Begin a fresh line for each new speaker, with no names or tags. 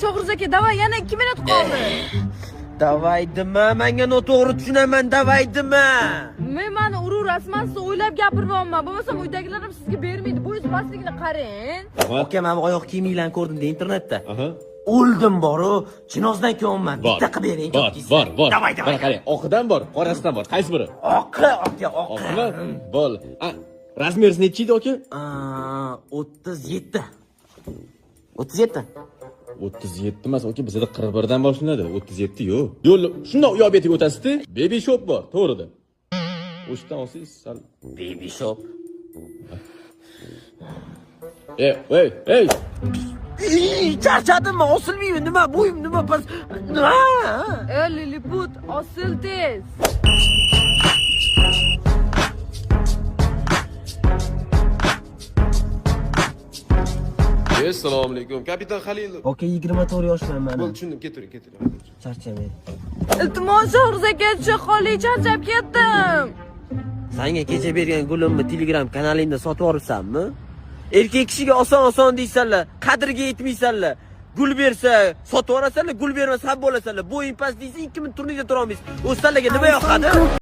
Sho'g'riz aka, davay, yana 2 minut qoldi.
Davay dema, menga noto'g'ri tushunaman, davay dema.
Men mani rasman siz o'ylab gapiryapman. Bo'lmasam uydagilarim sizga bermaydi. Bu o'z pastligini qarang.
Aka, men oyoq kiyiminglarni ko'rdim-da internetda. O'ldim boru, chinozdan ko'nman. Bitta qilib bering.
Bor.
Davay.
Qarang, oqidan bor, qorasidan bor. Qaysi biri?
Oqi.
Bo'l. Razmeringiz necha edi aka?
37. 37.
37 emas aka, bizda 41 dan boshlanadi. 37 yo'q. Yo'l, shundoq u yoq betiga o'tasizda, baby shop bor, to'g'rida. O'shdan olsangiz sal
Baby shop.
Ey.
Charchadim, osilmayman, nima bo'yim, nima pas.
Liliput, osil tez.
Assalomu alaykum, kapitan Halilov.
Aka, 24 yoshman men.
Bo'ldi, tushundim, ketaring.
Charchamayman.
Iltimos, Sho'g'riz aka, tusha qoling, charchab ketdim.
Senga kecha bergan gulimni Telegram kanalingda sotib olibsanmi? Erkak kishiga oson deysanlar, qadriga yetmaysanlar. Gul bersa sotib olasanlar, gul bermasa ham bo'lasanlar. Bo'ying past deysa 2000 turnida tura olmaysiz. O'zlarga nima yoqadi?